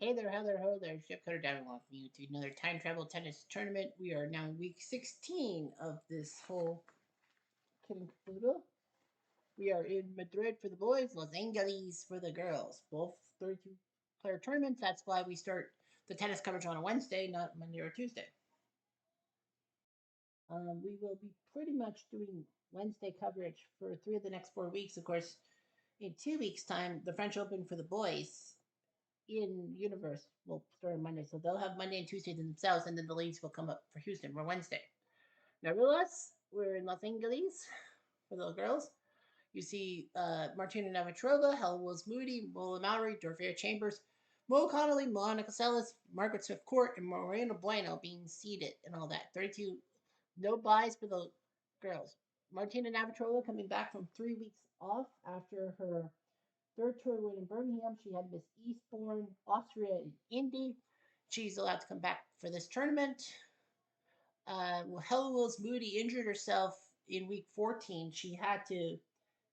Hey there, how there, ho there. Chip Cutter down along with you to another time travel tennis tournament. We are now in week 16 of this whole caboodle. We are in Madrid for the boys, Los Angeles for the girls. Both 32 player tournaments. That's why we start the tennis coverage on a Wednesday, not Monday or Tuesday. We will be pretty much doing Wednesday coverage for 3 of the next 4 weeks. Of course, in 2 weeks' time, the French Open for the boys in Universe will start on Monday. So they'll have Monday and Tuesday themselves, and then the ladies will come up for Houston for Wednesday. Nevertheless, we're in Los Angeles for the girls. You see Martina Navratilova, Helen Wills Moody, Mola Mallory, Dorothea Chambers, Mo Connolly, Monica Seles, Margaret Swift Court, and Moreno Bueno being seated and all that. 32 no buys for the girls. Martina Navratilova coming back from 3 weeks off after her third tour win in Birmingham. She had Miss Eastbourne, Austria, and Indy. She's allowed to come back for this tournament. Helen Wills Moody injured herself in week 14. She had to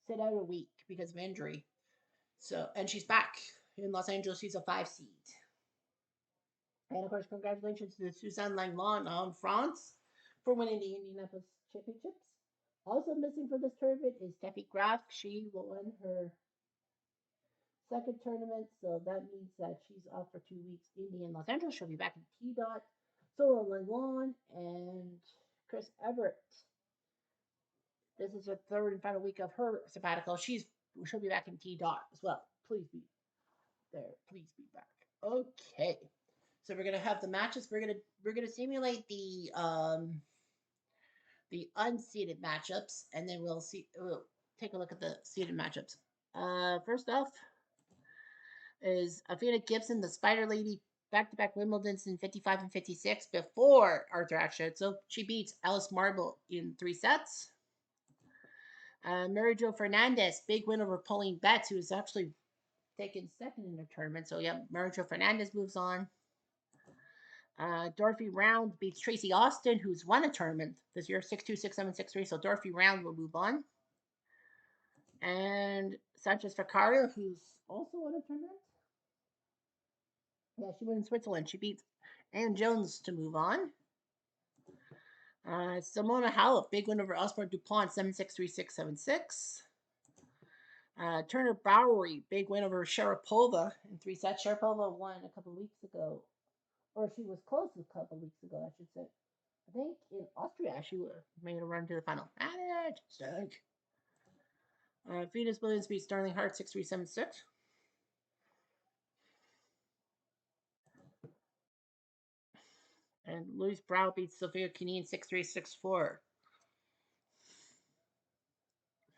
sit out a week because of injury. And she's back in Los Angeles. She's a 5 seed. And of course, congratulations to Suzanne Langlois en France for winning the Indianapolis Championships. Also missing for this tournament is Steffi Graf. She won her second tournament, so that means that she's off for 2 weeks. Indy in Los Angeles. She'll be back in T Dot. Sola Langlois and Chris Everett. This is the third and final week of her sabbatical. She'll be back in T Dot as well. Please be there. Please be back. Okay. So we're gonna have the matches. We're gonna simulate the unseeded matchups, and then we'll take a look at the seeded matchups. First off is Athena Gibson, the Spider Lady, back-to-back Wimbledons in 55 and 56 before Arthur Ashe. So she beats Alice Marble in 3 sets. Mary Jo Fernandez, big win over Pauline Betts, who is actually taken second in the tournament. So yeah, Mary Jo Fernandez moves on. Dorothy Round beats Tracy Austin, who's won a tournament this year, 6-2, 6-7, 6-3. So Dorothy Round will move on. And Sanchez Vicario, who's also won a tournament. Yeah, she won in Switzerland. She beats Ann Jones to move on. Simona Halep, big win over Osborne DuPont, 7-6, 3-6, 7-6. Turner Bowery, big win over Sharapova in 3 sets. Sharapova won a couple of weeks ago, or she was close a couple of weeks ago, I should say. I think in Austria she made a run to the final. Stuck. Venus Williams beats Darling Hart 6-3, 7-6. And Louise Brow beats Sophia Kenin 6-3, 6-4.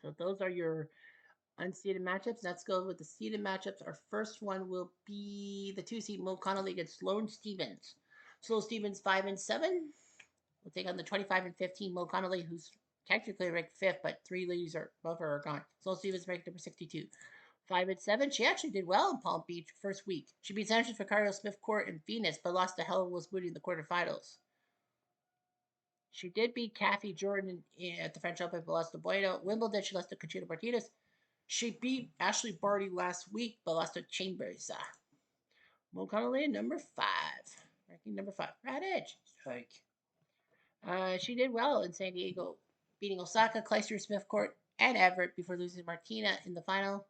So those are your unseeded matchups. Let's go with the seeded matchups. Our first one will be the 2 seed Mo Connolly against Sloane Stevens. Sloane Stevens 5 and 7. We'll take on the 25 and 15 Mo Connolly, who's technically ranked 5th, but 3 ladies above her are gone. Sloane Stevens ranked number 62. 5 and 7. She actually did well in Palm Beach first week. She beat Sanchez Vicario, Smith Court, and Venus, but lost to Helen Wills Moody in the quarterfinals. She did beat Kathy Jordan at the French Open, but lost to Bueno. Wimbledon, she lost to Conchita Martinez. She beat Ashley Barty last week, but lost to Chambers. Mo Connolly, number 5. Ranking number 5. Red Edge. Strike. She did well in San Diego, beating Osaka, Kleister, Smith Court, and Everett before losing Martina in the final.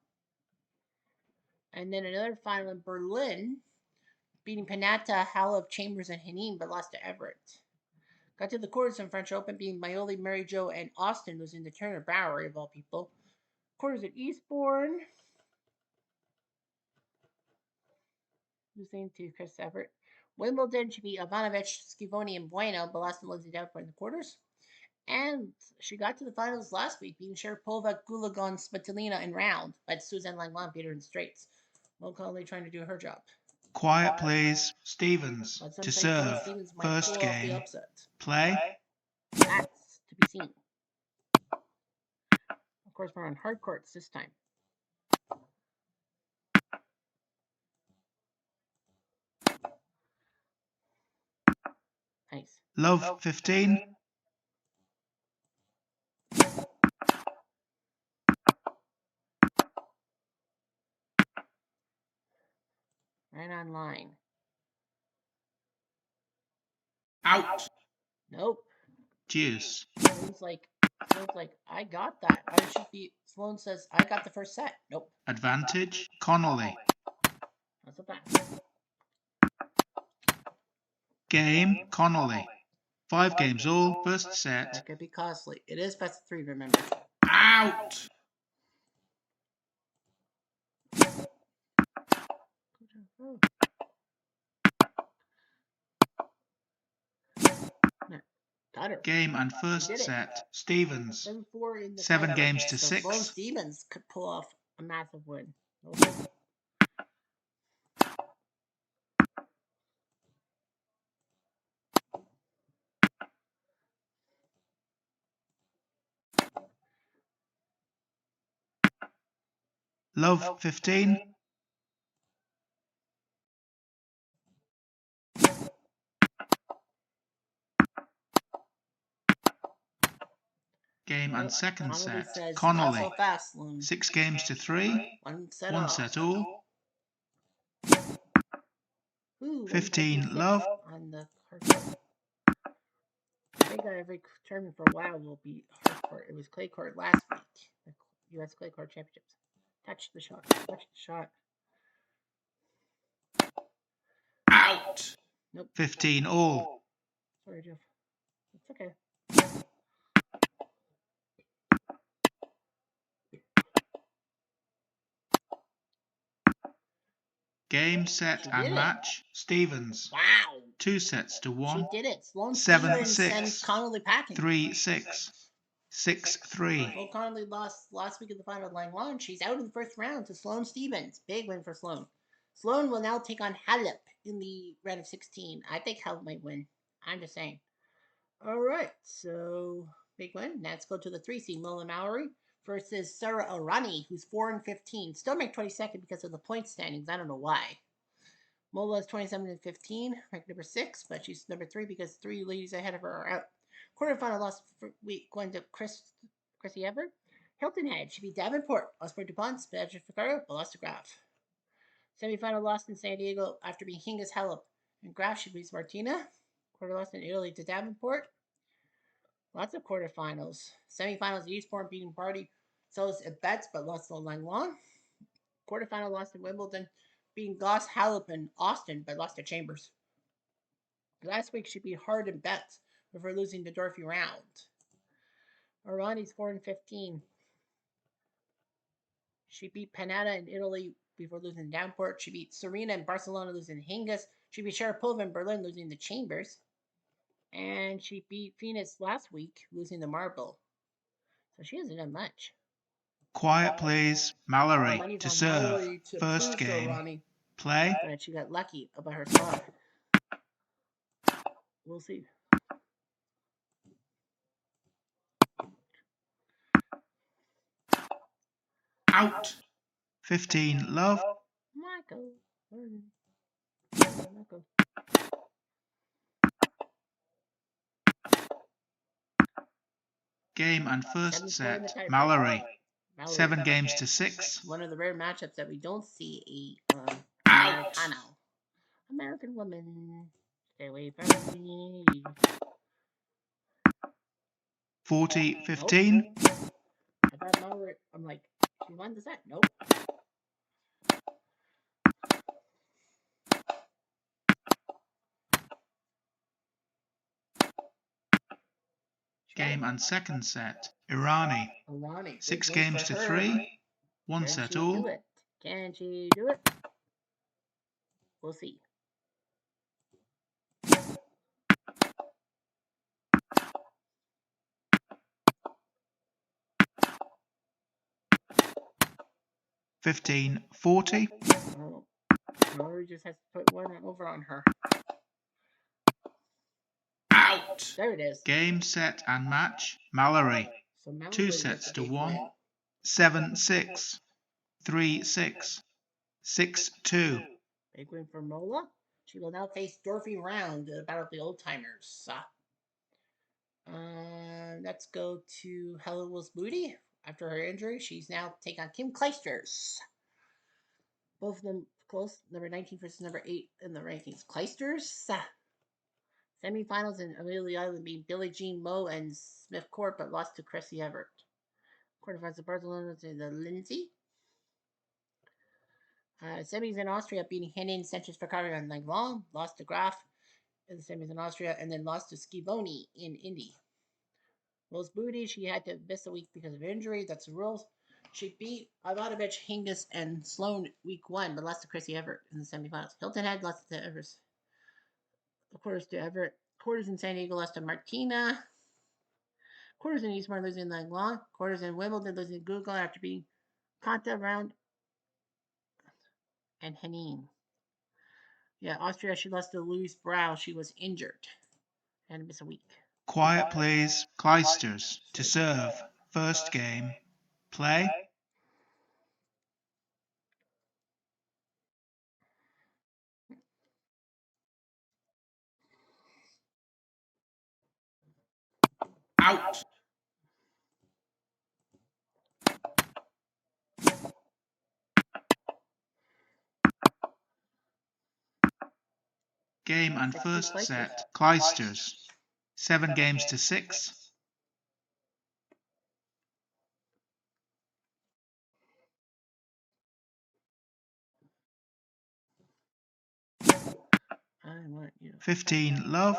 And then another final in Berlin, beating Panatta, Halep, Chambers, and Henin, but lost to Everett. Got to the quarters in French Open, beating Maioli, Mary Jo, and Austin, losing to Turner Bowery, of all people. Quarters at Eastbourne, losing to Chris Everett. Wimbledon, she beat Ivanovic, Schivoni, and Bueno, but lost to Lindsay Davenport in the quarters. And she got to the finals last week, beating Sharapova, Gulagon, Smetelina in round, but Suzanne Langlois beat her in straights. Mo Connolly trying to do her job. Quiet, please. Stevens to serve. First game. Play. That's to be seen. Of course, we're on hard courts this time. Nice. Love 15. Right on line. Out. Nope. Deuce. Sloane's like, I got that. I should be. Sloane says, I got the first set. Nope. Advantage. Connolly. That's a pass. Game. Connolly. 5 games all. First set. That could be costly. It is best of 3, remember. Out. Got her. Game and first set. Stevens. 7-4 in the 7 games to so 6. Sloane Stevens could pull off a massive win. Love 15. Game and second set. Says, Connolly. so fast, 6 games to 3. One set all. Ooh, 15 love. On the hard court. I think every tournament for a while will be hard court. It was clay court last week. The U.S. Clay Court Championships. Touch the shot. Touch the shot. Out. Nope. 15 all. Sorry, Jeff. It's okay. Game, set, and match. Stevens. Wow. 2 sets to 1. She did it. Sloane 7-6. sends Connolly packing. 3-6. 6-3. Well, Connolly lost last week in the final line one. She's out in the first round to Sloane Stevens. Big win for Sloane. Sloane will now take on Halep in the round of 16. I think Halep might win. I'm just saying. All right, so big win. Let's go to the 3 seed, Mola Mallory versus Sarah Arani, who's 4-15. Still ranked 22nd because of the point standings. I don't know why. Mola is 27-15, ranked number 6, but she's number 3 because 3 ladies ahead of her are out. Quarterfinal loss for week going to Chrissy Everett. Hilton Head should be Davenport, Osborne DuPont, Badger Figaro, Balasta Graf. Semifinal lost in San Diego after being Hingis Halep, and Graf should be Martina. Quarter loss in Italy to Davenport. Lots of quarterfinals. Semifinals, Eastbourne beating Barty. So is Betts, but lost to Lang Long. Quarterfinal lost in Wimbledon, beating Goss, Halep, and Austin, but lost to Chambers. Last week should be hard in Betts before losing to Dorothy Round. Arani's 4-15. She beat Panetta in Italy before losing to Davenport. She beat Serena in Barcelona, losing to Hingis. She beat Sharapova in Berlin, losing to Chambers. And she beat Phoenix last week, losing to Marble. So she hasn't done much. Quiet, please. Mallory to serve. First game. Play. But she got lucky about her spot. We'll see. Out. 15 love. Michael. Game and first set. Mallory. 7 games to 6. One of the rare matchups that we don't see Out. American woman. Stay away from me. 40-15. Nope. I thought Mallory, I'm like, she won the set. Nope. Game and second set. Irani. 6 games to 3. 1 set all. Can she do it? We'll see. $15.40. Oh, Mallory just has to put one over on her. Out. There it is. Game, set, and match. Mallory. So Mallory 2 sets to 1. 7-6. 3-6. 6-2. Big win for Mola. She will now face Dorothy Round to battle of the old timers. Let's go to Helen Wills Moody. After her injury, she's now taking on Kim Clijsters. Both of them, close. Number 19 versus number 8 in the rankings. Kleisters. Semifinals in Amelia Island being Billie Jean Moe and Smith Court, but lost to Chrissy Everett. Quarterfinals of Barcelona to the Lindsay. Semis in Austria beating Henin, Sanchez Ferrari and Langlong. Lost to Graf in the semis in Austria, and then lost to Schivoni in Indy. Rose Booty, she had to miss a week because of injury. That's the rules. She beat Ivanovich, Hingis, and Sloan week 1, but lost to Chrissy Everett in the semifinals. Hilton Head lost to Everett. Quarters to Everett. Quarters in San Diego lost to Martina. Quarters in Eastmore losing to Langlong. Quarters in Wimbledon losing to Google after being Kanta round and Henin. Yeah, Austria, she lost to Louise Brow. She was injured. Had to miss a week. Quiet please. Kleisters to serve. First game. Play. Out. Game and first set. Kleisters. 7 games to 6. I want you. 15 love.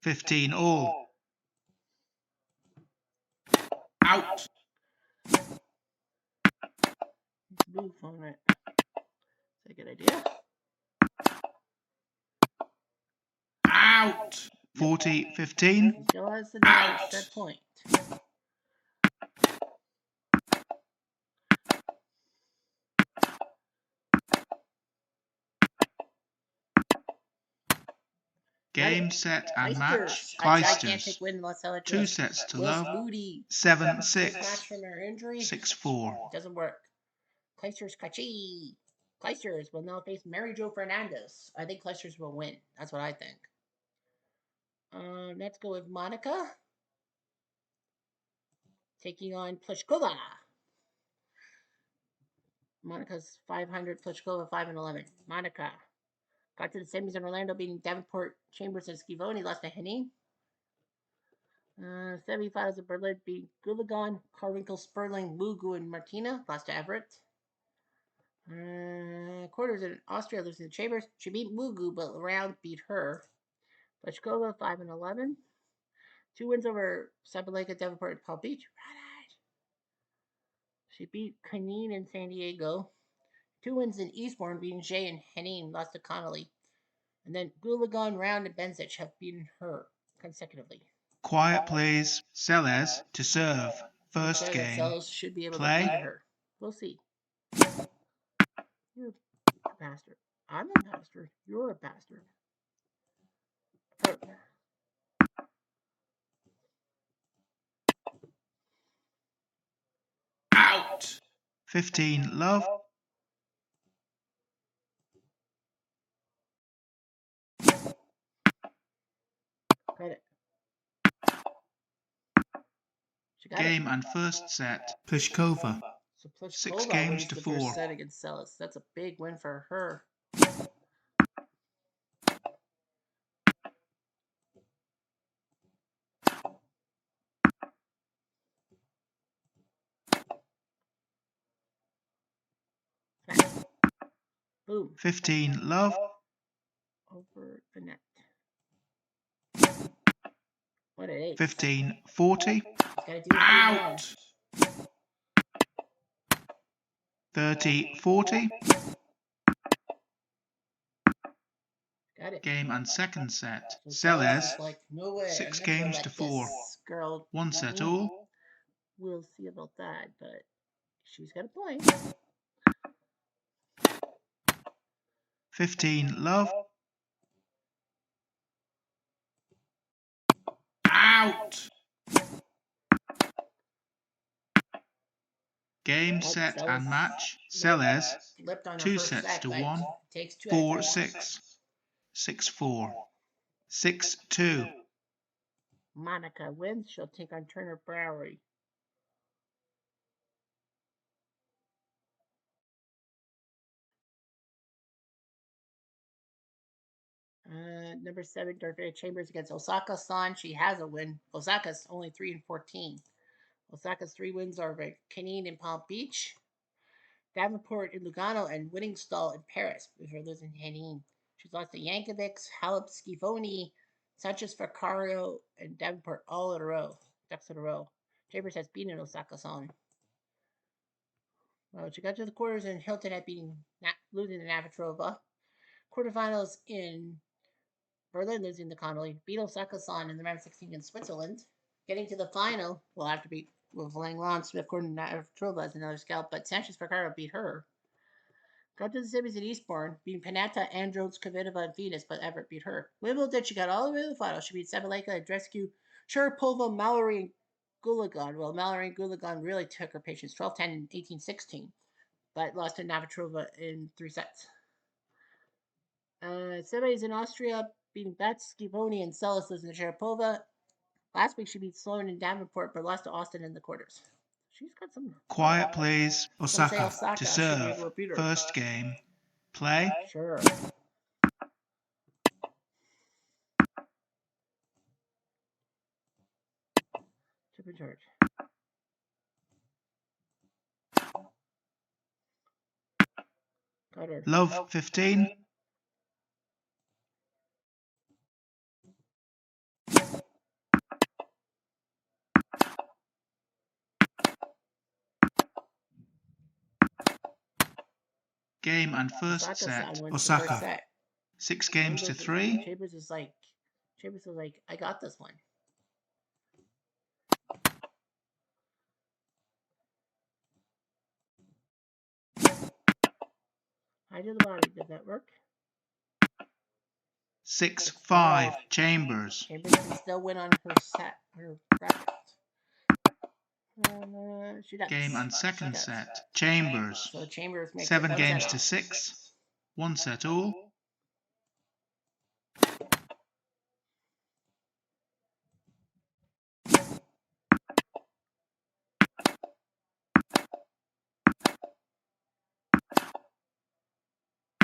$15 all. Out. Move on it. Is that a good idea? Out. 40-15. Still has the Out. set point. Game, set, and match. Kleisters. 2 sets to love. 7-6. Match from her injury. 6-4. Doesn't work. Kleisters Kachi. Kleisters will now face Mary Jo Fernandez. I think Kleisters will win. That's what I think. Let's go with Monica. Taking on Pliskova. Monica's 500, Pliskova 5-11. Monica got to the semis in Orlando, beating Davenport, Chambers, and Schivoni. Lost to Henning. Semifinals of Berlin beat Gulagon, Carwinkle, Sperling, Mugu, and Martina. Lost to Everett. Quarters in Austria losing to Chambers. She beat Mugu, but round beat her. Pliskova 5-11. 2 wins over Sabalenka, Davenport, and Palm Beach. She beat Canine in San Diego. 2 wins in Eastbourne, beating Jay and Henning. Lost to Connolly. And then Gulagon, Round, and Benzic have beaten her consecutively. Quiet please. Celes to serve. First game. Celes should be able Play. to beat her. We'll see. You're a bastard. I'm a bastard. You're a bastard. Out. 15 love. Credit. Game and first set. Pliskova. So Pliskova 6 games to 4. First set against Celes. That's a big win for her. Boom. 15 love. Over the net. What an ace. 15-40. Out. 30-40. Got it. Game and second set. So Celes. like, no way. 6 games to 4. Girl, 1 set all. We'll see about that, but she's got a point. 15 love. Out. Game, set. set and match. Celes, flipped on her 2 first sets set, to but 1. takes 2 4 out of 6. 6 4. 6 2. Monica wins. She'll take on Turner Bowery. Number 7, Dorothea Chambers against Osaka San. She has a win. Osaka's only 3-14. Osaka's 3 wins are Canine in Palm Beach, Davenport in Lugano, and Winningstall in Paris before losing to Henin. She's lost to Yankovic, Halep, Schifoni, Sanchez Facario, and Davenport all in a row. Ducks in a row. Chambers has beaten Osaka San. Well, she got to the quarters and Hilton had losing to Navratilova. Quarterfinals in Berlin, losing to Connolly. Beat Osaka San in the round 16 in Switzerland. Getting to the final, will have to beat with Langland Smith, according to Navratilova as another scalp, but Sanchez Facario beat her. Got to the semis in Eastbourne, beating Panatta, Andros, Kvitova, and Venus, but Everett beat her. Wimbledon, she got all the way to the final. She beat Sabalenka, Andreescu, Sharapova, Mallory, and Gulagan. Well, Mallory and Gulagan really took her patience 12-10 and 18-16, but lost to Navratilova in 3 sets. Semis in Austria, beating Betts, Schifoni, and Celis, losing to Sharapova. Last week she beat Sloan and Davenport, but lost to Austin in the quarters. She's got some. Quiet, please. Osaka to serve. First game. Play. Sure. Chip and charge. Got her. Love 15. Game and first set. Osaka. Set. 6 games to 3. Chambers was like, I got this one. High to the body. Does that work? 6-5. Chambers. Chambers can still win on her set. Her bracket. She does. Game and second set. Chambers. So Chambers makes 7 games to 6. 1 set all.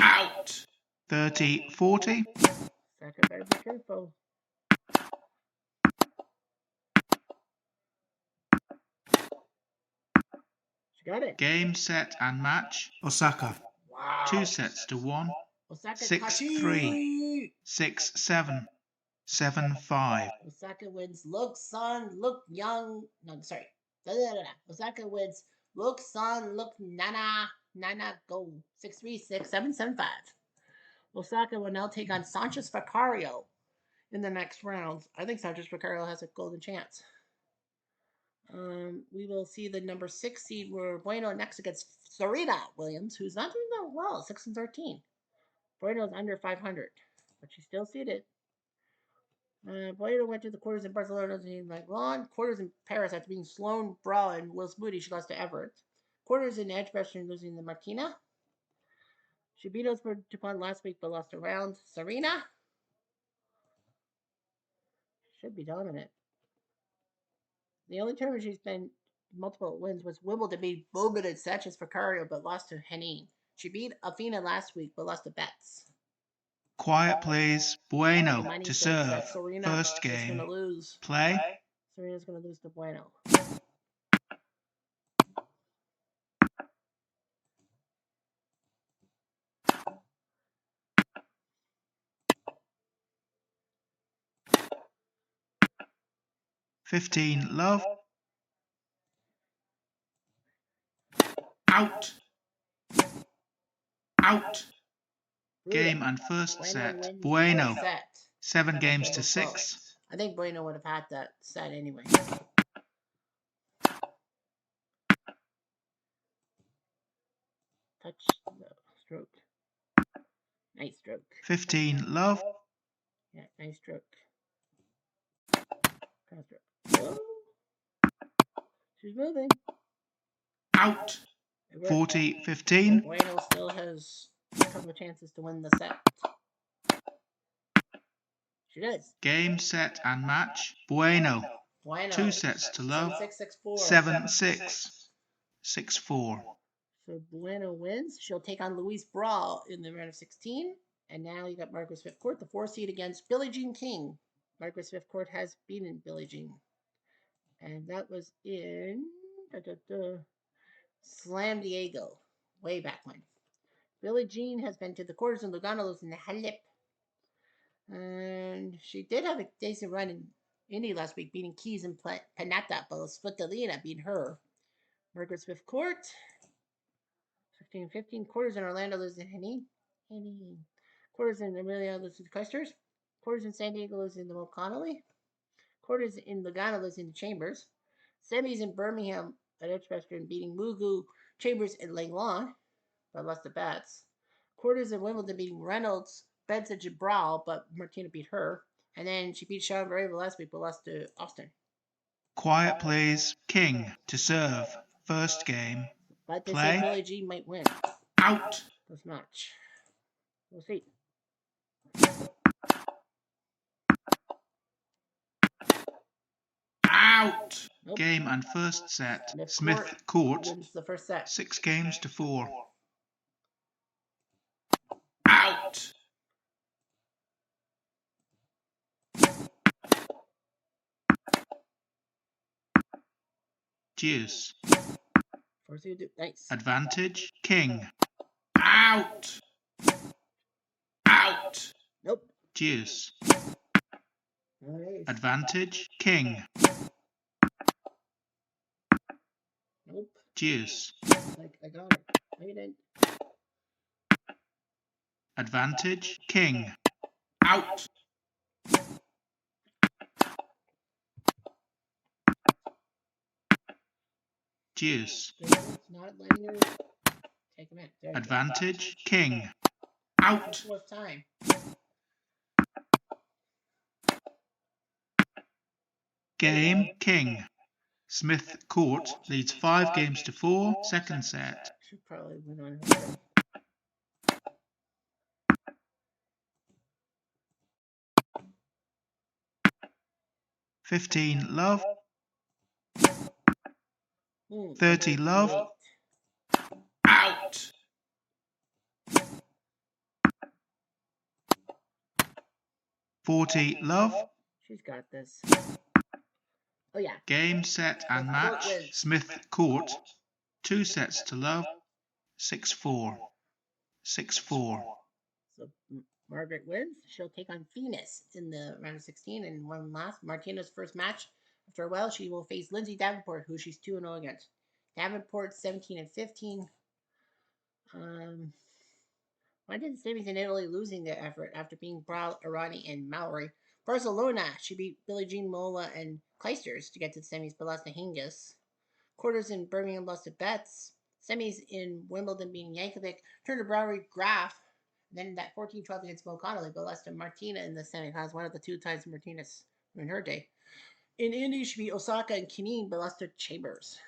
Out. 30-40. Second, better be careful. She got it. Game, set, and match. Osaka. Wow. 2 sets to 1. 6-3. 6-7. 7-5. Osaka wins. Look, son. Look young. No, sorry. Osaka wins. Look, son. Look, nana. Nana, go. 6-3, 6-7, 7-5. Osaka will now take on Sanchez Facario in the next round. I think Sanchez Facario has a golden chance. We will see the number 6 seed where Bueno next against Serena Williams, who's not doing that well, 6-13. Bueno's under 500, but she's still seeded. Bueno went to the quarters in Barcelona, losing like Langland. Quarters in Paris after being Sloan, Brawl, and Wills Moody, she lost to Everett. Quarters in Edgbaston, losing to Martina. She beat Osborne Dupont last week, but lost a round. Serena should be dominant. The only tournament she's been multiple wins was Wimbledon, beat Bogdan and Sanchez Facario, but lost to Henin. She beat Afina last week, but lost to Betts. Quiet, please. Bueno to serve. First game. Lose. Play. Serena's going to lose to Bueno. Love. Out. Out. Game and first set. Bueno. 7 games to 6. I think Bueno would have had that set anyway. Touch, no, stroke. Nice stroke. love. Yeah, nice stroke. Kind of stroke. Oh. She's moving. Out. 40-15. Bueno still has a couple of chances to win the set. She does. Game, set, and match. Bueno. 2 sets to love. 7-6. 6-4. So Bueno wins. She'll take on Louise Brawl in the round of 16. And now you got Margaret Swift Court, the 4 seed against Billie Jean King. Margaret Swift Court has beaten Billie Jean. And that was in Slam Diego, way back when. Billie Jean has been to the quarters and Lugano in the Halep. And she did have a decent run in Indy last week, beating Keys and Panata, but Sputalina beat her. Margaret Swift Court, 15-15. Quarters in Orlando loses to Henny. Quarters in Amelia loses to Custers. Quarters in San Diego loses to Connolly. Quarters in Lugano loses to Chambers. Semis in Birmingham at Edgbaston beating Mugu, Chambers, and Langlon, but lost to Bats. Quarters in Wimbledon beating Reynolds, Betts, and Gibral, but Martina beat her. And then she beat Sean Vareva last week, but lost to Austin. Quiet plays King to serve. First game. But they Play. say Billie Jean might win. Out. This match. We'll see. Out. Nope. Game and first set. Smith Court wins the first set. 6-4. Out. Deuce. Nice. Advantage King. Out. Out. Nope. Deuce. Nice. Advantage King. Nope. Deuce. I got it. No, you didn't. Advantage King. Out. Deuce. Not letting her take him in. Advantage King. Out. Fourth time. Game King. Smith Court leads 5-4. Second set. Should probably win on her. $15 love. 30 love. Out. $40 love. She's got this. Oh yeah. Game, set, and match. Smith Court. 2 sets to love. 6-4. 6-4. So Margaret wins. She'll take on Venus in the round of 16 and one last. Martina's first match. After a while, she will face Lindsay Davenport, who she's 2-0 against. Davenport 17-15. Why did the semis in Italy losing their effort after beating Brow, Arani, and Maori? Barcelona, she beat Billie Jean Mola and Kleisters to get to the semis, but lost to Hingis. Quarters in Birmingham lost to Betts. Semis in Wimbledon beating Yankovic. Turner Browery Graf. Then that 14-12 against Mo Connolly, but lost to Martina in the semifinals, one of the 2 times Martina's in her day. In Indy, she beat Osaka and Kineen, but lost to Chambers.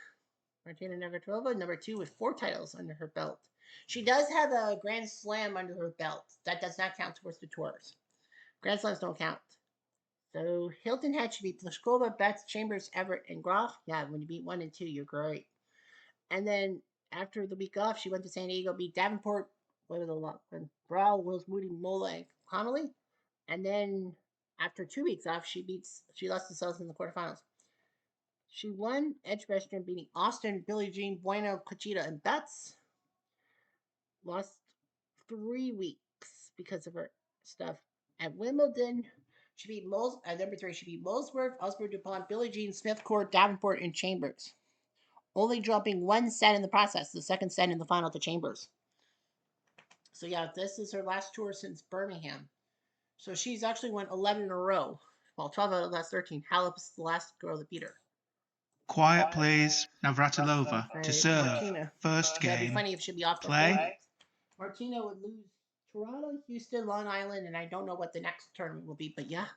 Martina Navratilova, number 2 with 4 titles under her belt. She does have a Grand Slam under her belt. That does not count towards the tours. Grand Slams don't count. So Hilton Head should beat Pliskova, Betts, Chambers, Everett, and Graf. Yeah, when you beat 1 and 2, you're great. And then after the week off, she went to San Diego, beat Davenport, when Brawl, Wills, Moody, Mola, and Connolly. And then after 2 weeks off, she lost to Sullivan in the quarterfinals. She won Edgbaston, beating Austin, Billie Jean, Bueno, Conchita, and Betts. Lost 3 weeks because of her stuff. At Wimbledon, she beat number 3. She beat Molesworth, Osborne DuPont, Billie Jean, Smith Court, Davenport, and Chambers. Only dropping 1 set in the process, the second set in the final to Chambers. So yeah, this is her last tour since Birmingham. So she's actually won 11 in a row. Well, 12 out of the last 13. Halep's the last girl that beat her. Quiet plays Navratilova to serve. Martina. First game. It'd be funny if she'd be off the Play. Martina would lose Toronto, Houston, Long Island, and I don't know what the next tournament will be, but yeah.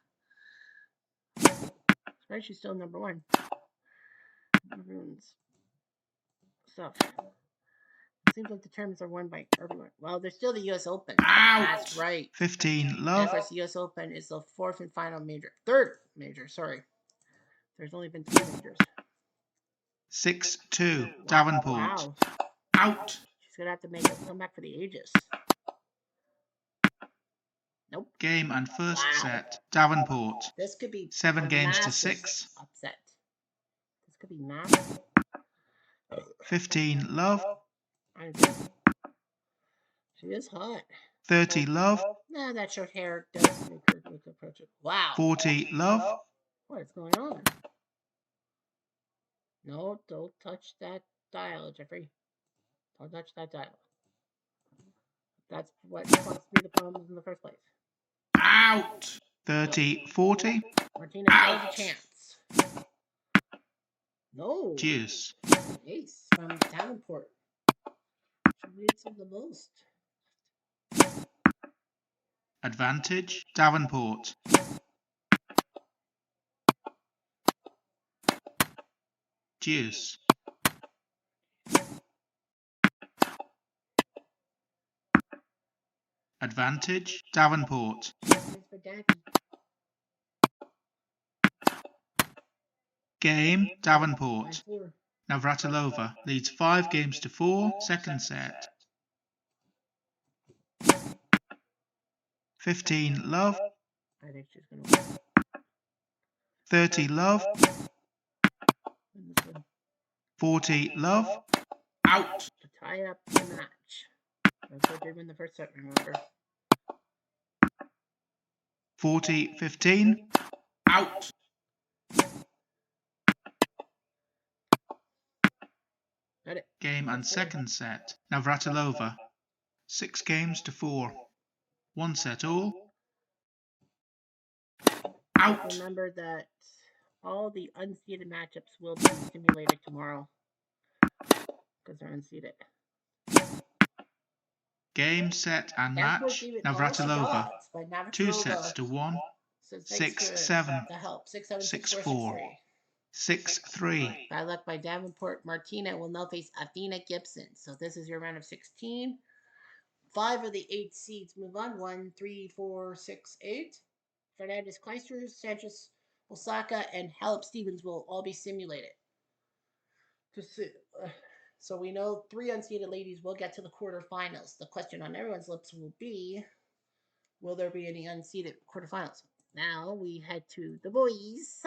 Right, she's still number 1. Runes. Stuff. seems like the tournaments are won by everyone. Well, there's still the U.S. Open. Out. That's right. 15 And love. of course, the U.S. Open is the third major. Sorry, there's only been 3 majors. 6-2 Davenport. Wow. Out. She's gonna have to make a comeback for the ages. Nope. Game and first set Davenport. This could be 7 games to 6. Upset. This could be massive. 15 love. She is hot. 30 love. Nah, that short hair does make her look approach it. Wow. 40 love. What is going on? No, don't touch that dial, Jeffrey. Don't touch that dial. That's what caused me the problems in the first place. Out. 30-40. Martina has a chance. No. Juice. Ace from Davenport. She needs him the most. Advantage Davenport. Juice. Advantage Davenport. Game Davenport. Navratilova leads 5 games to 4. Second set. 15 love. I think she's going to win. 30 love. 40 love. Out. To tie up the match. That's what they win the first set, remember. 40-15. Out. Got it. Game and second set. Navratilova. 6 games to 4. 1 set all. Out. Remember that all the unseeded matchups will be simulated tomorrow. Because they're unseeded. Game, set, and match. Navratilova. 2 sets to 1. 6-7. 6-4. 6-3. Bad luck by Davenport. Martina will now face Athena Gibson. So this is your round of 16. 5 of the 8 seeds move on. 1, 3, 4, 6, 8. Fernandez Kleisters, Sanchez Osaka, and Halep Stevens will all be simulated. So we know 3 unseeded ladies will get to the quarterfinals. The question on everyone's lips will be, will there be any unseeded quarterfinals? Now we head to the boys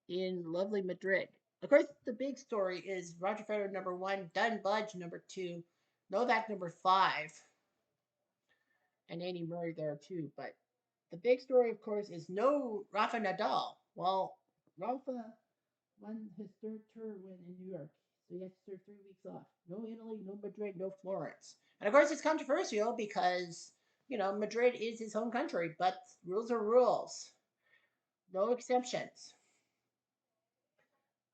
in lovely Madrid. Of course, the big story is Roger Federer number 1, Dunn Budge number 2, Novak number 5, and Andy Murray there too. But the big story, of course, is no Rafa Nadal. Well, Rafa won his 3rd tour win in New York. So he has to serve 3 weeks off. No Italy, no Madrid, no Florence. And of course, it's controversial because, Madrid is his home country, but rules are rules. No exceptions.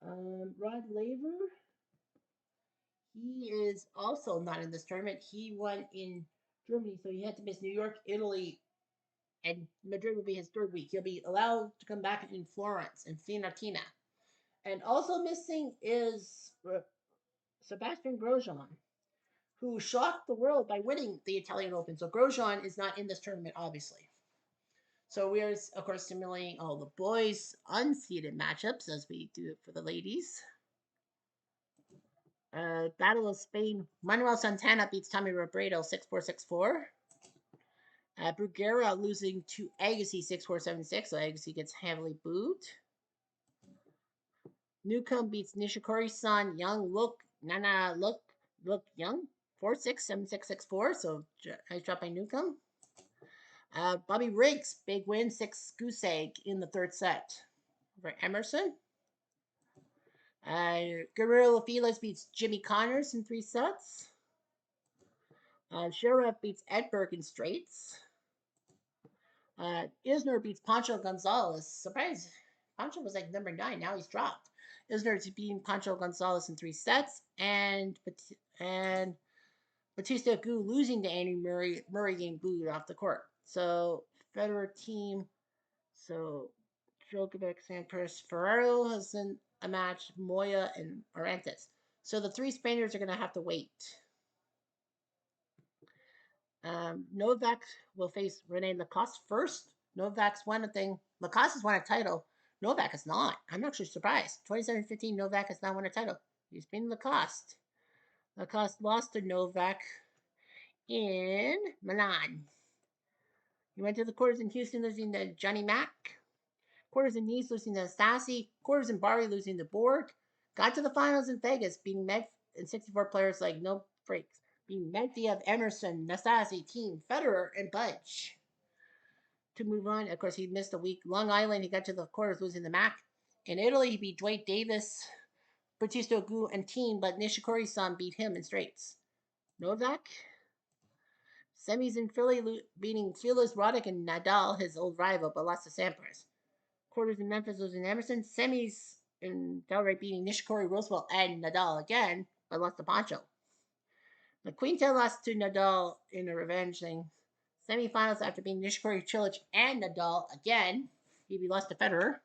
Rod Laver, he is also not in this tournament. He won in Germany, so he had to miss New York, Italy, and Madrid will be his 3rd week. He'll be allowed to come back in Florence and Fiorentina. And also missing is Sebastian Grosjean, who shocked the world by winning the Italian Open. So Grosjean is not in this tournament, obviously. So we are, of course, simulating all the boys' unseeded matchups as we do it for the ladies. Battle of Spain. Manuel Santana beats Tommy Robredo 6-4, 6-4. Bruguera losing to Agassi 6-4, 7-6. So Agassi gets heavily booed. Newcomb beats Nishikori-san Young Look Young 4-6, 7-6, 6-4. So nice drop by Newcomb. Bobby Riggs, big win, 6 goose egg in the 3rd set over Emerson. Guerrero Felix beats Jimmy Connors in 3 sets. Sheriff beats Edberg in straights. Isner beats Pancho Gonzalez. Surprise! Pancho was like number 9. Now he's dropped. Isner to beat Pancho Gonzalez in 3 sets. And Batista Agut losing to Andy Murray. Murray getting booed off the court. So, Federer team. So, Djokovic, Sampras, Ferraro has in a match, Moya, and Orantes. So the 3 Spaniards are going to have to wait. Novak will face Rene Lacoste first. Novak's won a thing. Lacoste has won a title. Novak has not. I'm actually surprised. 27-15, Novak has not won a title. He's been Lacoste. Lacoste lost to Novak in Milan. He went to the quarters in Houston, losing to Johnny Mack. Quarters in Nice, losing to Stasi. Quarters in Bari, losing to Borg. Got to the finals in Vegas, beating Med and 64 players like no breaks. Beating Medvedev, Emerson, Nastasi, Team, Federer, and Budge. To move on, of course, he missed a week. Long Island, he got to the quarters, losing to Mack. In Italy, he beat Dwight Davis, Bautista Agut, and Team, but Nishikori-san beat him in straights. Novak, semis in Philly, beating Felix Roddick and Nadal, his old rival, but lost to Sampras. Quarters in Memphis, losing Emerson. Semis in Delray, beating Nishikori, Roosevelt, and Nadal again, but lost to Pancho. The Quintet lost to Nadal in a revenge thing. Semifinals after beating Nishikori, Cilic, and Nadal again. He lost to Federer.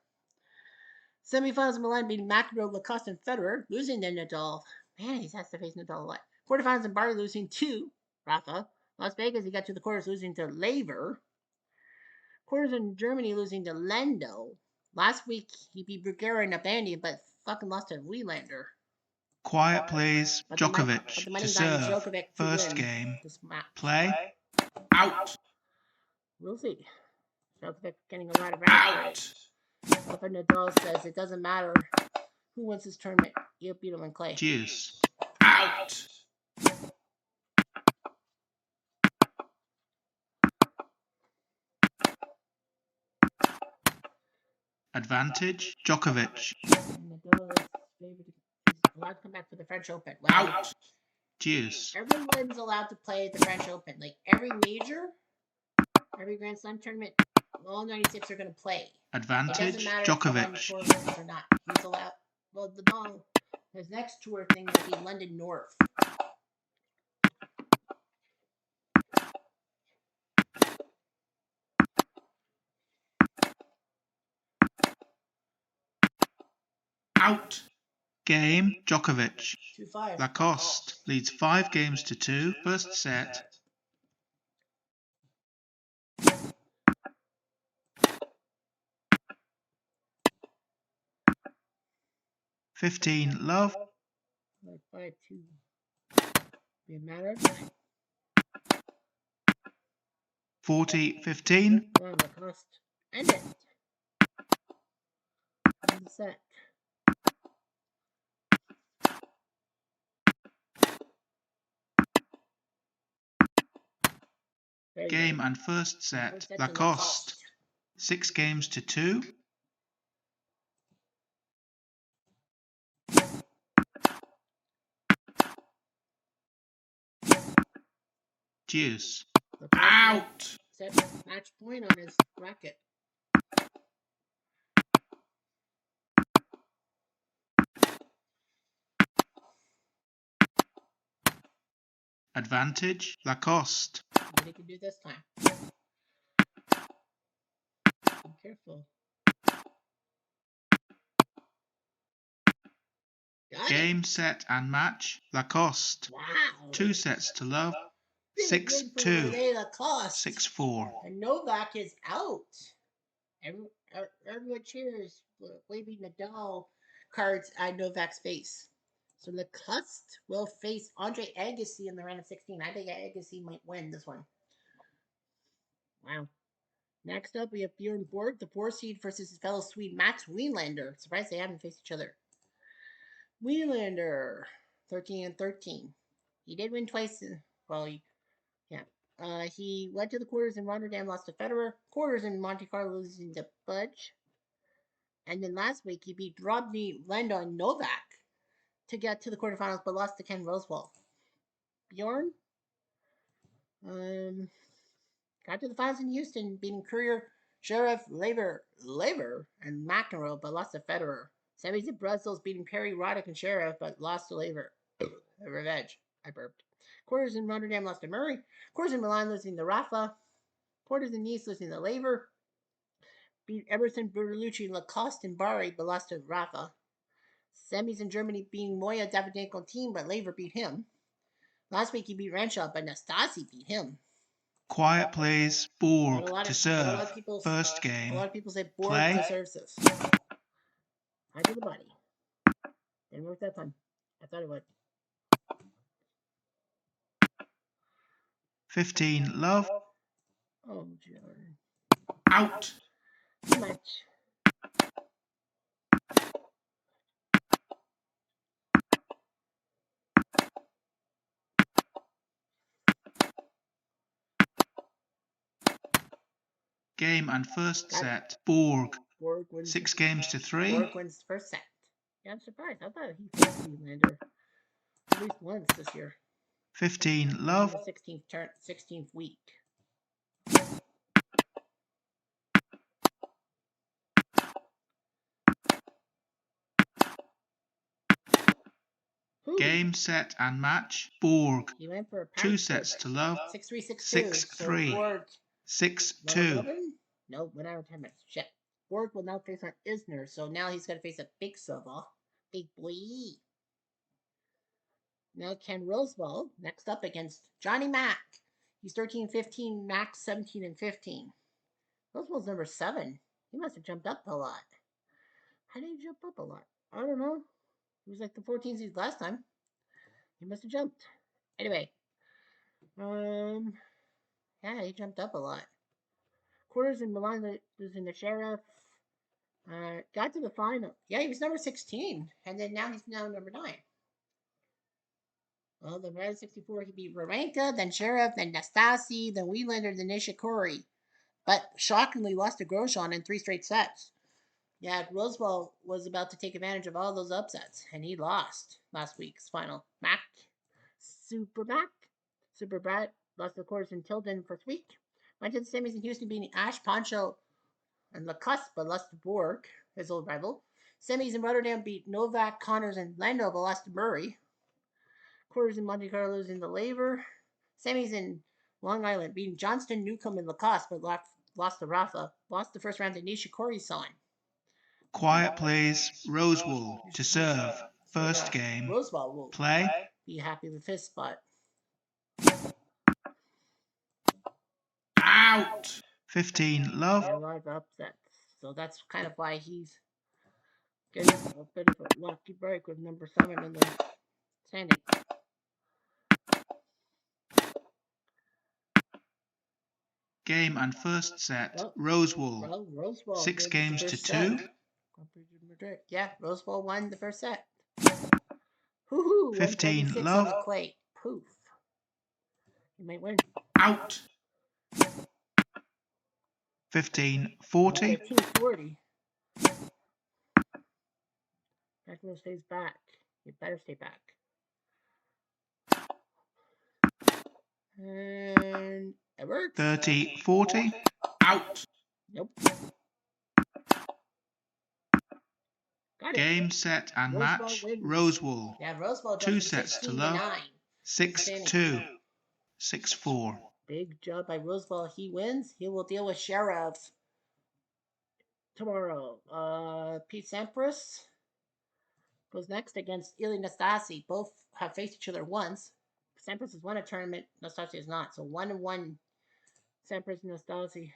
Semifinals in Milan beating McEnroe, Lacoste, and Federer, losing to Nadal. Man, he has to face Nadal a lot. Quarterfinals in Bari, losing to Rafa. Las Vegas, he got to the quarters, losing to Laver. Quarters in Germany, losing to Lendo. Last week, he beat Brugera in a bandy, but fucking lost to Wielander. Quiet, please. Djokovic to serve. Djokovic First game. Play. Out. We'll see. Djokovic getting a lot of out. Rafa Nadal says it doesn't matter who wins this tournament. You'll beat him in clay. Juice. Out. Advantage. Djokovic. Nadal is favored. He's allowed to come back for the French Open. Wow. Out. Juice. Everyone's allowed to play the French Open. Like every major, every Grand Slam tournament, all 96 are going to play. Advantage. Djokovic. Or not. He's allowed. Well, his next tour thing will be London North. Out. Game. Djokovic. 2-5. Lacoste leads 5 games to 2. First set. Love. 5-2. Be a matter of time. 40-15. Lacoste. End it. End the set. Game and first set. Lacoste. 6 games to 2. Juice. Out. Set match point on his racket. Advantage. Lacoste. What he can do this time. Be careful. Game, set, and match. Lacoste. Wow. 2 sets to love. 6-2. 6-4. And Novak is out. Everyone cheers, waving Nadal cards at Novak's face. So Lacoste will face Andre Agassi in the round of 16. I think Agassi might win this one. Wow. Next up, we have Bjorn Borg, the 4 seed, versus his fellow Swede, Mats Wilander. Surprised they haven't faced each other. Wilander, 13-13. He did win twice. He went to the quarters in Rotterdam, lost to Federer. Quarters in Monte Carlo, losing to Budge. And then last week, he beat Rodney Lendo and Novak to get to the quarterfinals, but lost to Ken Rosewall. Bjorn got to the finals in Houston, beating Courier, Sheriff, Laver, and McEnroe, but lost to Federer. Semis in Brussels, beating Perry, Roddick, and Sheriff, but lost to Laver. Revenge. I burped. Quarters in Rotterdam, lost to Murray. Quarters in Milan, losing to Rafa. Quarters in Nice, losing to Laver. Beat Emerson, Bertolucci, Lacoste, and Bari, but lost to Rafa. Semis in Germany being Moya Davydenko team, but Laver beat him. Last week he beat Renshaw, but Nastasi beat him. Quiet plays Borg to serve. A lot of people say Borg Play. deserves this. High to the body. Didn't work that time. I thought it would. 15 love. Oh, Jordan. Out. Too much. Game and first set. Borg. Borg wins. 6 games to 3. Borg wins the first set. Yeah, I'm surprised. I thought he faced Nylander at least once this year. 15 love. 16th week. Game, set, and match. Borg. He went for a 2 sets to love. 6-3, 6-3. So 6-2. No, went out of 10 minutes. Shit. Borg will now face on Isner, so now he's got to face a big server. Big boy. Now Ken Rosewall next up against Johnny Mack. He's 13-15, Mack 17-15. Rosewall's number 7. He must have jumped up a lot. How did he jump up a lot? I don't know. He was like the 14th seed last time. He must have jumped. Anyway. Yeah, he jumped up a lot. Quarters in Milan losing the Sheriff. Got to the final. Yeah, he was number 16. And then now he's now number 9. Well, the round 64, he beat Rarenka, then Sheriff, then Nastasi, then Wielander, then Nishikori. But shockingly lost to Grosjean in 3 straight sets. Yeah, Rosewall was about to take advantage of all those upsets, and he lost last week's final. Super Brad lost the quarters in Tilden first week. Went to the semis in Houston, beating Ash, Poncho, and Lacoste, but lost to Borg, his old rival. Semis in Rotterdam beat Novak, Connors, and Lando, but lost to Murray. Quarters in Monte Carlo losing the Laver. Semis in Long Island beating Johnston, Newcomb, and Lacoste, but lost to Rafa. Lost the first round to Nishikori-san. Quiet plays Rosewall to serve. First game. Rosewall will play. Be happy with his spot. Out. 15 love. A lot of upsets. So that's kind of why he's getting a bit of a lucky break with number 7 in the standing. Game and first set. Rosewall. Rosewall 6 games to 2. Yeah, Rosewall won the first set. Hoo-hoo, 15 love. Poof. You might win. Out. 15-40. 15-40. Maxwell stays back. You better stay back. And it works. 30-40. Out. Nope. Got it. Game, set, and match. Rosewall. Yeah, Rosewall 2 sets to love. 6-2. 6-4. Big job by Rosewall. He wins. He will deal with Sheriff tomorrow. Pete Sampras goes next against Ili Nastasi. Both have faced each other once. Sampras has won a tournament. Nastasi has not. So 1-1 Sampras and Nastasi.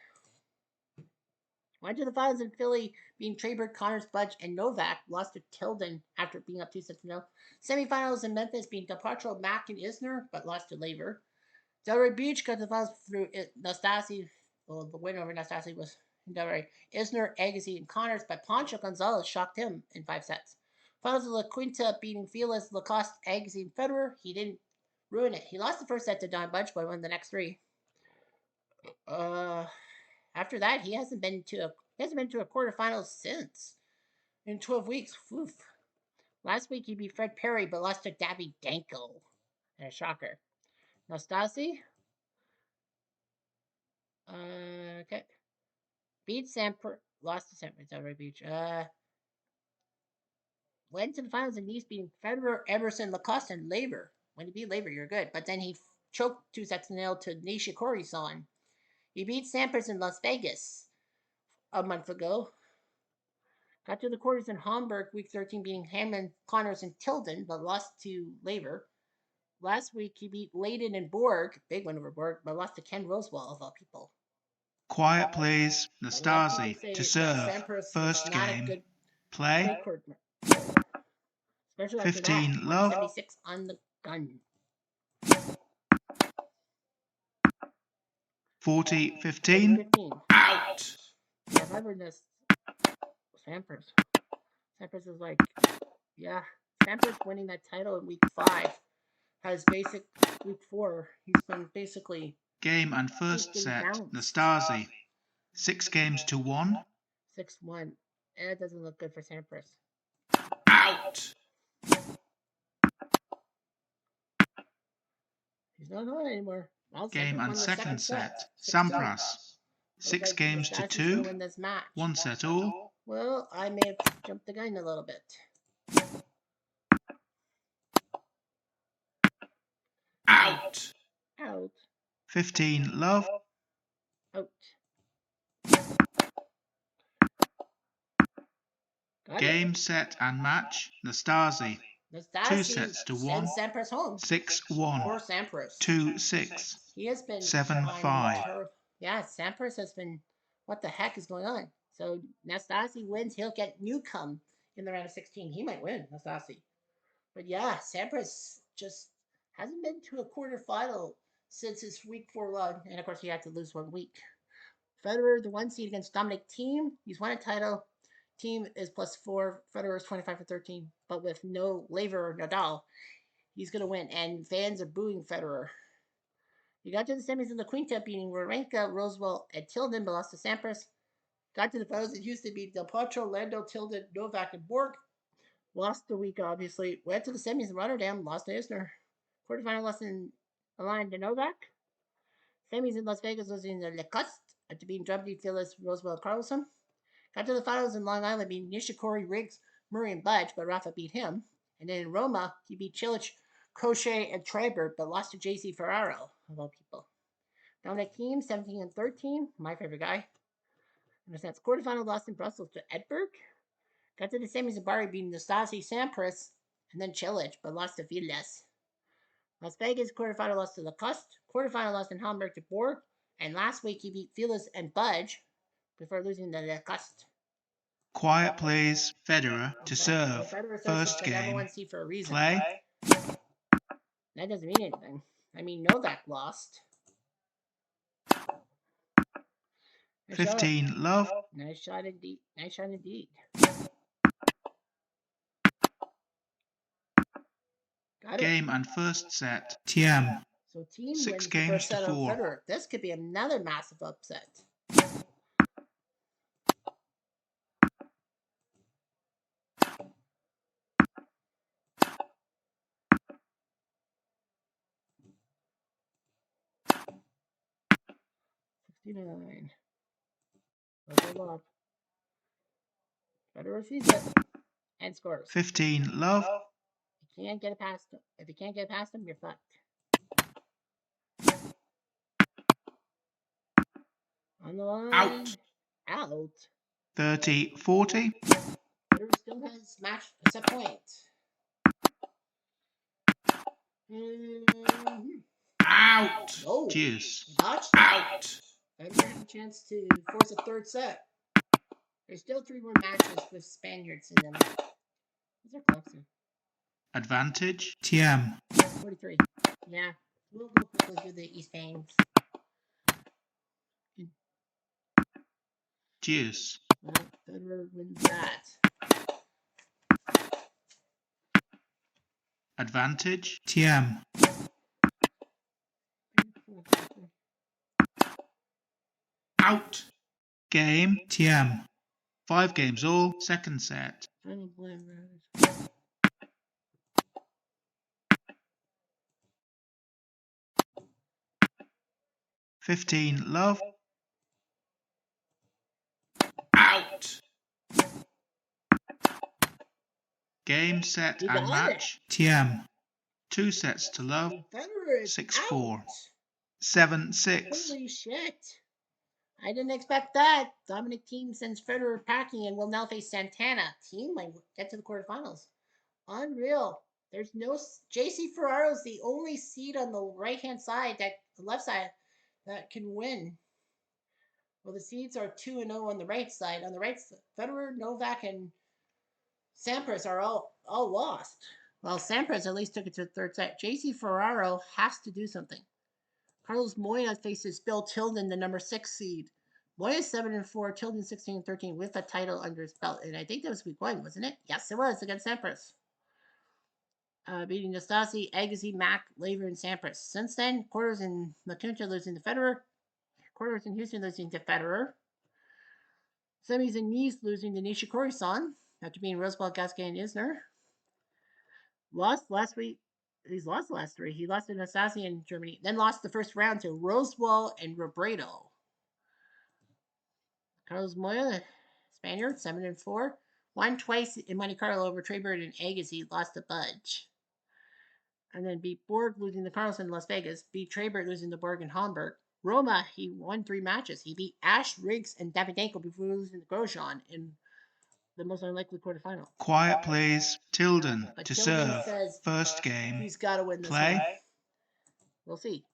Went to the finals in Philly, being Traber, Connors, Budge, and Novak. Lost to Tilden after being up 2-0. Semifinals in Memphis, being DePartro, Mack, and Isner, but lost to Laver. Delray Beach got to the finals through Nastasi. Well, the winner over Nastasi was Delray. Isner, Agassi, and Connors, but Poncho Gonzalez shocked him in 5 sets. Finals of La Quinta, beating Feliz, Lacoste, Agassi, and Federer. He didn't ruin it. He lost the first set to Don Budge, but won the next 3. After that, he hasn't been to a quarterfinals since in 12 weeks. Oof. Last week he beat Fred Perry, but lost to Davy Danko. And a shocker. Nastasi. Okay. Beat Sampras. Lost to Sampras. Delray Beach. Went to the finals in Nice, beating Federer, Emerson, Lacoste, and Laver. When you beat Laver, you're good. But then he choked 2-0 to Nishikori-san. He beat Sampras in Las Vegas a month ago. Got to the quarters in Hamburg, week 13, beating Hammond, Connors, and Tilden, but lost to Laver. Last week, he beat Leyden and Borg, big win over Borg, but lost to Ken Rosewell, of all people. Quiet please. A lot of people Nastasi say to that serve. Sampras is First not a game. good Play. court, especially after 15 that. love. 176 on the gun. 40, 15. 15. Out. Yeah, if I heard this, Sampras. Sampras is like, yeah, Sampras winning that title in week 5 has basic week 4. He's been basically game and first set. bounced. Nastasi 6 games to 1. 6-1. It doesn't look good for Sampras. Out. He's not on anymore. Well, Game and second set. 6-2. Sampras 6 games to 2. Win this match. 1 set all. Well, I may have jumped the gun a little bit. Out. Out. 15 love. Out. Game, set and match. Nastasi 2 sets to 1. Sampras home. 6-1. For Sampras. 2-6. He has been 7-5. Yeah, Sampras has been. What the heck is going on? So Nastasi wins. He'll get Newcomb in the round of 16. He might win, Nastasi. But yeah, Sampras just hasn't been to a quarterfinal since his week 4 run, and of course he had to lose 1 week. Federer, the 1 seed against Dominic Thiem. He's won a title. Thiem is +4. Federer is 25-13, but with no Laver or Nadal, he's gonna win. And fans are booing Federer. He got to the semis in the Quintet, beating Wawrinka, Rosewell, and Tilden, but lost to Sampras. Got to the finals in Houston, beat Del Potro, Lando, Tilden, Novak, and Borg. Lost the week, obviously. Went to the semis in Rotterdam, lost to Isner. Quarterfinal lost in Alain de Novak. Semis in Las Vegas, losing to Lacoste after beating Germany, Phyllis, Rosewell, and Carlson. Got to the finals in Long Island, beating Nishikori, Riggs, Murray, and Budge, but Rafa beat him. And then in Roma, he beat Cilic, Crochet, and Trebert, but lost to JC Ferraro, of all people. Dominic Thiem, 17-13, my favorite guy. In the sense, quarterfinal lost in Brussels to Edberg. Got to the semis in Bari, beating Nastasi, Sampras, and then Cilic, but lost to Vilas. Las Vegas, quarterfinal lost to Lacoste. Quarterfinal lost in Hamburg to Borg. And last week, he beat Vilas and Budge before losing to Lacoste. Quiet please. Federer to serve. Federer First game. For a reason. Play. That doesn't mean anything. I mean, Novak lost. 15 love. Nice shot indeed. Nice shot indeed. Game and first set. Thiem. So Thiem 6 games to 4. Federer. This could be another massive upset. $69. Love. Federer sees it and scores. 15 love. You can't get it past him. If you can't get past him, you're fucked. On the line. Out. 30-40. Federer still has match set point. Out. Oh, Juice. Out. Federer has a chance to force a third set. There's still 3 more matches with Spaniards in them. These are closer. Advantage. Thiem. 43. Yeah. We'll go quickly do the East Bains. Juice. Well, Federer wins that. Advantage. Thiem. Out. Game. Thiem. 5 games all. Second set. Final blame, 15 love. Out. Game, set and match. Thiem. 2 sets to love. 6-4. 7-6. Holy shit. I didn't expect that. Dominic Thiem sends Federer packing and will now face Santana. Thiem might get to the quarterfinals. Unreal. There's no JC Ferraro's the only seed on the right hand side, the left side, that can win. Well, the seeds are 2-0 on the right side. On the right, Federer, Novak, and Sampras are all lost. Well, Sampras at least took it to the third set. JC Ferraro has to do something. Carlos Moya faces Bill Tilden, the number 6 seed. Moya 7-4, Tilden 16-13 with a title under his belt. And I think that was week 1, wasn't it? Yes, it was against Sampras. Beating Nastasi, Agassi, Mack, Laver, and Sampras. Since then, quarters in La Quinta losing to Federer. Quarters in Houston losing to Federer. Semis in Nice losing to Nishikori-san after being Roseball, Gasquet, and Isner. Lost last week. He's lost the last 3. He lost to Nastasi in Germany, then lost the first round to Rosewall and Robredo. Carlos Moya, Spaniard, 7-4. Won twice in Monte Carlo over Treybird and Agassi, lost to Budge. And then beat Borg, losing to Carlson in Las Vegas. Beat Treybird, losing to Borg in Hamburg. Roma, he won 3 matches. He beat Ash, Riggs, and Davydenko before losing to Grosjean in the most unlikely quarterfinal. Quiet, please. Tilden to serve. First game. He's got to win this Play. one. We'll see.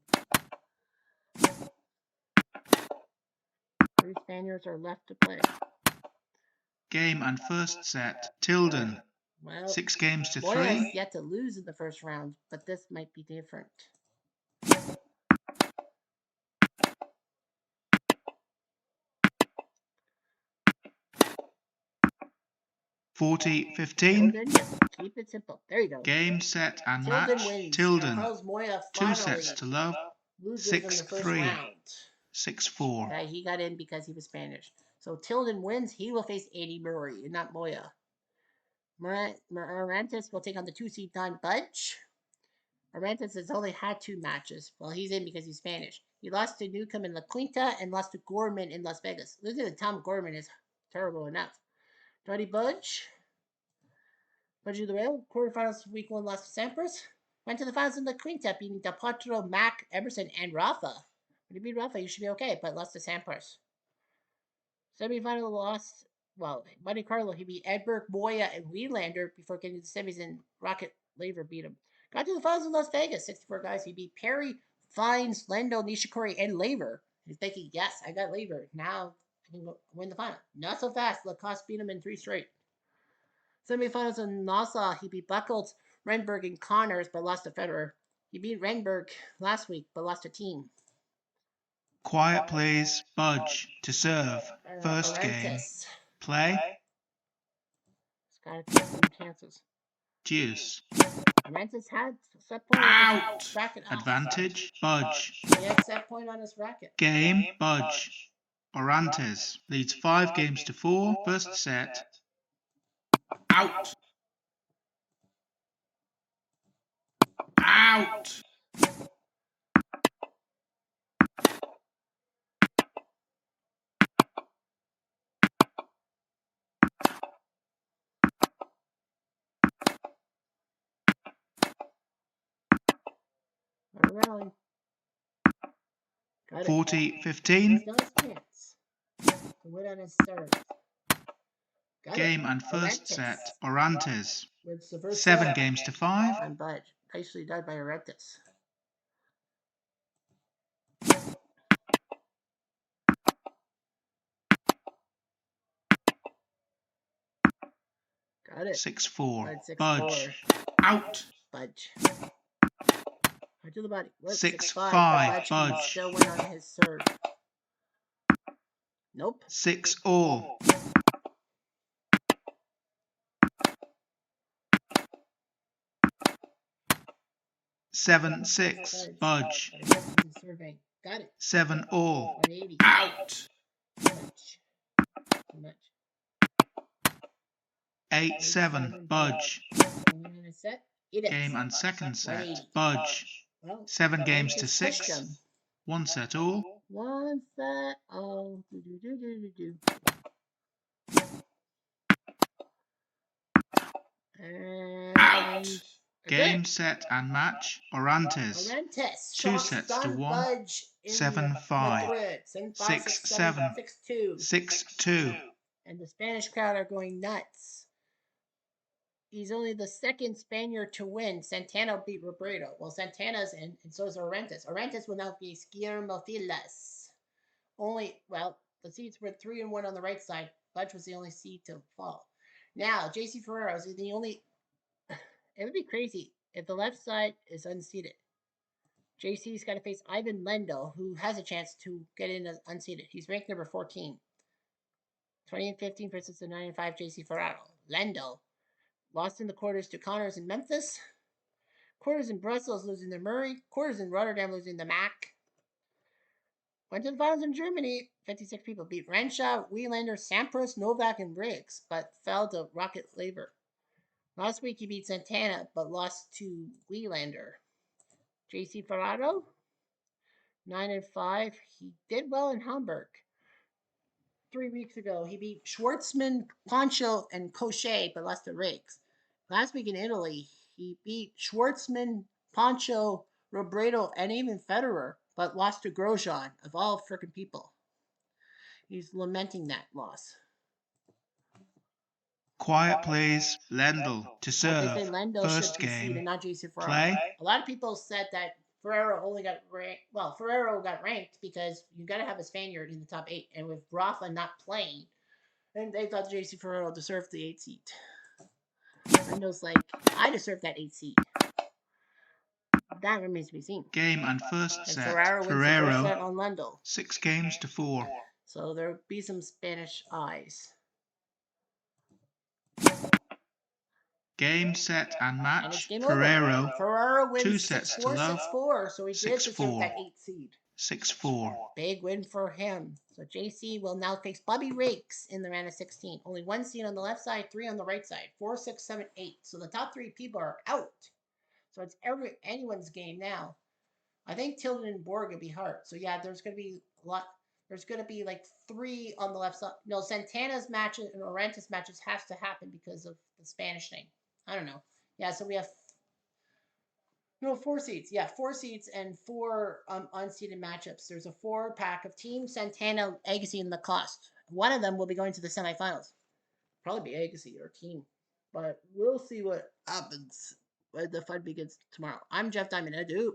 3 Spaniards are left to play. Game and first set. Tilden. Well, 6 games to Moya 3. has yet to lose in the first round, but this might be different. 40-15. Keep it simple. There you go. Game, set, and Tilden match. wins. Tilden. Carlos Moya 2 sets to love. loses in the first 6-3. round. 6-4. He got in because he was Spanish. So Tilden wins. He will face Andy Murray and not Moya. Morantes will take on the 2 seed Don Budge. Morantes has only had 2 matches. Well, he's in because he's Spanish. He lost to Newcomb in La Quinta and lost to Gorman in Las Vegas. Losing to Tom Gorman is terrible enough. Johnny Budge. Budge of the Rail. Quarterfinals week 1 lost to Sampras. Went to the finals in La Quinta, beating Del Potro, Mac, Emerson, and Rafa. When you beat Rafa, you should be okay, but lost to Sampras. Semifinal lost. Well, Monte Carlo, he beat Edberg, Moya, and Wielander before getting to the semis, and Rocket Laver beat him. Got to the finals in Las Vegas, 64 guys. He beat Perry, Fines, Lendo, Nishikori, and Laver. He's thinking, yes, I got Laver. Now I can win the final. Not so fast. Lacoste beat him in 3 straight. Semifinals in Nassau, he beat Buchholz, Renberg, and Connors, but lost to Federer. He beat Renberg last week, but lost to Thiem. Quiet, please. Budge to serve. First game. Play. He's got to take some chances. Deuce. Morantes had set point Out. on his racket. Advantage. Budge. He had set point on his racket. Game. Budge. Morantes leads 5 games to 4. First set. Out. Out. Rally. 40-15. Win on his serve. Game and first set. Orantes. 7 games to 5. And Budge. Nicely done by Orantes. Got it. 6-4. Budge. Out. Budge. Right to the body. 6-5. Budge. Still win on his serve. Nope. 6-all. 7-6. Budge. 7-all. Out. 8-7. Budge. Game and second set. Budge. 7 games to 6. 1 set all. 1 set all. And out. Game, set, and match. Orantes. Orantes. 2 sets to 1. Budge in 7-5. Madrid. 6-7. 6-2. 6-2. And the Spanish crowd are going nuts. He's only the second Spaniard to win. Santana beat Robredo. Well, Santana's in, and so is Orantes. Orantes will now face Guillermo Filas. The seeds were 3-1 on the right side. Budge was the only seed to fall. Now, JC Ferrero is the only. It would be crazy if the left side is unseated. JC's got to face Ivan Lendl, who has a chance to get in as unseated. He's ranked number 14. 20-15 versus the 9-5 JC Ferraro. Lendl lost in the quarters to Connors in Memphis. Quarters in Brussels losing to Murray. Quarters in Rotterdam losing to Mack. Went to the finals in Germany. 56 people beat Renshaw, Wielander, Sampras, Novak, and Briggs, but fell to Rocket Laver. Last week he beat Santana, but lost to Wielander. JC Ferraro, 9-5. He did well in Hamburg. 3 weeks ago, he beat Schwartzman, Poncho, and Cochet, but lost to Riggs. Last week in Italy, he beat Schwartzman, Poncho, Robredo, and even Federer, but lost to Grosjean, of all frickin' people. He's lamenting that loss. Quiet, please. Lendl to serve. First game. And not JC Ferraro. Play. A lot of people said that Ferrero only got ranked. Well, Ferrero got ranked because you got to have a Spaniard in the top 8, and with Rafa not playing, and they thought JC Ferrero deserved the 8 seed. Lendl's like, I deserve that 8 seed. That remains to be seen. Game and first And set. Ferrero wins the first set on Lendl. 6-4. So there'll be some Spanish eyes. Game, set, and match. And it's game Ferrero. over. Ferraro wins 2 sets 6-4, to love. 6-4, so he did deserve 6-4. that 8 seed. 6-4. Big win for him. So JC will now face Bobby Rakes in the round of 16. Only 1 seed on the left side, 3 on the right side. 4, 6, 7, 8. So the top 3 people are out. So it's anyone's game now. I think Tilden and Borg would be hard. So yeah, there's going to be a lot. There's going to be like 3 on the left side. No, Santana's matches and Orantes matches has to happen because of the Spanish thing. I don't know. Yeah, so we have 4 seeds. Yeah, 4 seeds and 4 unseeded matchups. There's a 4-pack of Team Santana, Agassi, and Lacoste. One of them will be going to the semifinals. Probably be Agassi or Team. But we'll see what happens when the fun begins tomorrow. I'm Jeff Diamond. Adieu.